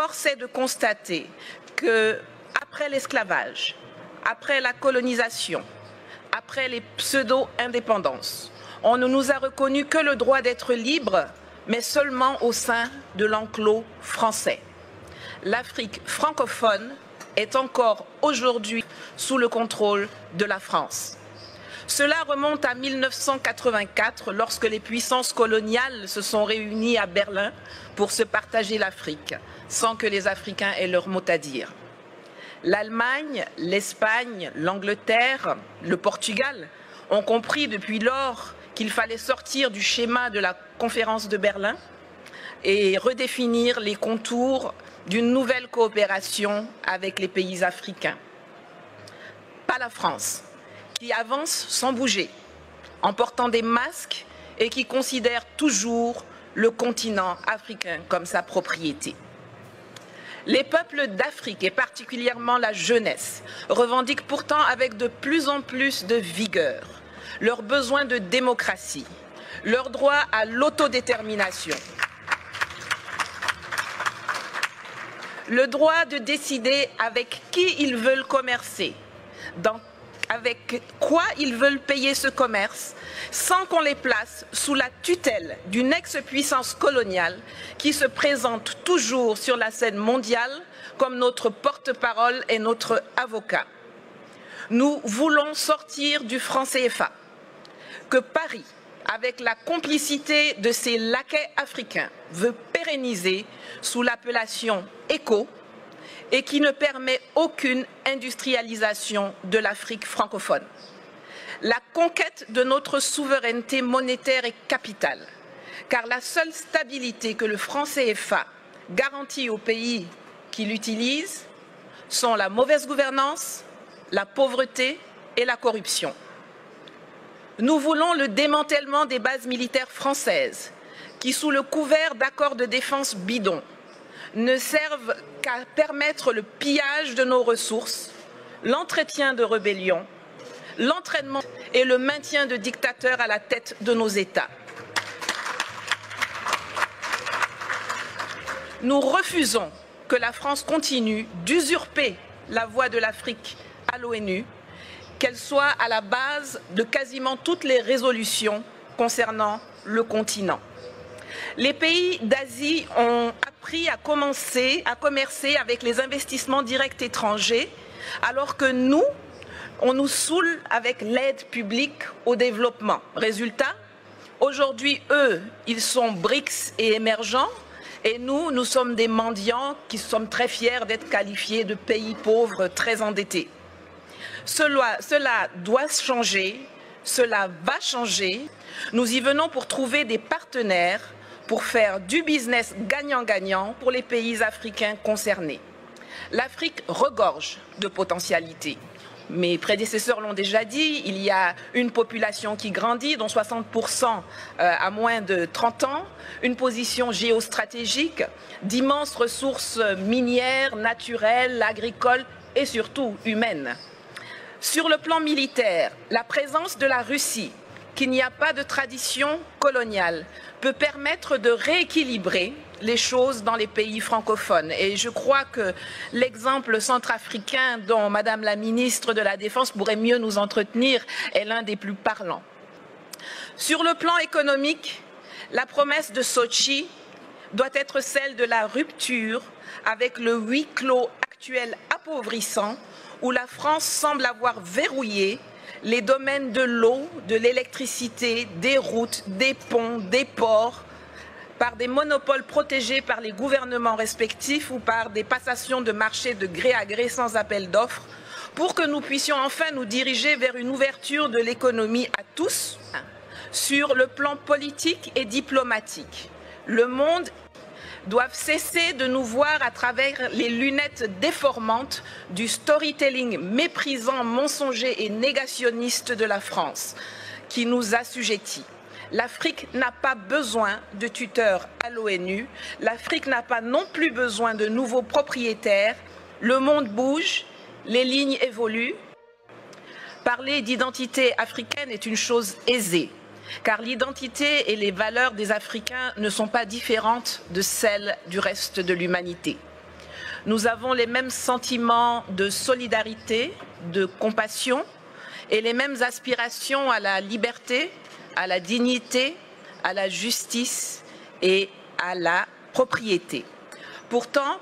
force est de constater que, après l'esclavage, après la colonisation, après les pseudo-indépendances, on ne nous a reconnu que le droit d'être libre, mais seulement au sein de l'enclos français. L'Afrique francophone est encore aujourd'hui sous le contrôle de la France. Cela remonte à 1984, lorsque les puissances coloniales se sont réunies à Berlin pour se partager l'Afrique, sans que les Africains aient leur mot à dire. L'Allemagne, l'Espagne, l'Angleterre, le Portugal ont compris depuis lors qu'il fallait sortir du schéma de la conférence de Berlin et redéfinir les contours d'une nouvelle coopération avec les pays africains. Pas la France, qui avance sans bouger, en portant des masques et qui considère toujours le continent africain comme sa propriété. Les peuples d'Afrique, et particulièrement la jeunesse, revendiquent pourtant avec de plus en plus de vigueur leur besoin de démocratie, leur droit à l'autodétermination, le droit de décider avec qui ils veulent commercer, avec quoi ils veulent payer ce commerce, sans qu'on les place sous la tutelle d'une ex-puissance coloniale qui se présente toujours sur la scène mondiale comme notre porte-parole et notre avocat. Nous voulons sortir du franc CFA, que Paris, avec la complicité de ses laquais africains, veut pérenniser sous l'appellation ECO et qui ne permet aucune industrialisation de l'Afrique francophone. La conquête de notre souveraineté monétaire est capitale, car la seule stabilité que le franc CFA garantit aux pays qui l'utilisent sont la mauvaise gouvernance, la pauvreté et la corruption. Nous voulons le démantèlement des bases militaires françaises qui, sous le couvert d'accords de défense bidons, ne servent qu'à permettre le pillage de nos ressources, l'entretien de rébellions, l'entraînement et le maintien de dictateurs à la tête de nos États. Nous refusons que la France continue d'usurper la voix de l'Afrique à l'ONU, qu'elle soit à la base de quasiment toutes les résolutions concernant le continent. Les pays d'Asie ont appris à commercer avec les investissements directs étrangers, alors que nous, on nous saoule avec l'aide publique au développement. Résultat, aujourd'hui, eux, ils sont BRICS et émergents, et nous, nous sommes des mendiants qui sommes très fiers d'être qualifiés de pays pauvres très endettés. Cela doit changer, cela va changer. Nous y venons pour trouver des partenaires, pour faire du business gagnant-gagnant pour les pays africains concernés. L'Afrique regorge de potentialités. Mes prédécesseurs l'ont déjà dit, il y a une population qui grandit, dont 60% à moins de 30 ans, une position géostratégique, d'immenses ressources minières, naturelles, agricoles et surtout humaines. Sur le plan militaire, la présence de la Russie, qui n'y a pas de tradition coloniale, peut permettre de rééquilibrer les choses dans les pays francophones. Et je crois que l'exemple centrafricain dont Madame la ministre de la Défense pourrait mieux nous entretenir est l'un des plus parlants. Sur le plan économique, la promesse de Sochi doit être celle de la rupture avec le huis clos actuel appauvrissant où la France semble avoir verrouillé les domaines de l'eau, de l'électricité, des routes, des ponts, des ports, par des monopoles protégés par les gouvernements respectifs ou par des passations de marché de gré à gré sans appel d'offres, pour que nous puissions enfin nous diriger vers une ouverture de l'économie à tous, sur le plan politique et diplomatique. Le monde doit cesser de nous voir à travers les lunettes déformantes du storytelling méprisant, mensonger et négationniste de la France, qui nous assujettit. L'Afrique n'a pas besoin de tuteurs à l'ONU, l'Afrique n'a pas non plus besoin de nouveaux propriétaires, le monde bouge, les lignes évoluent. Parler d'identité africaine est une chose aisée, car l'identité et les valeurs des Africains ne sont pas différentes de celles du reste de l'humanité. Nous avons les mêmes sentiments de solidarité, de compassion et les mêmes aspirations à la liberté, à la dignité, à la justice et à la propriété. Pourtant,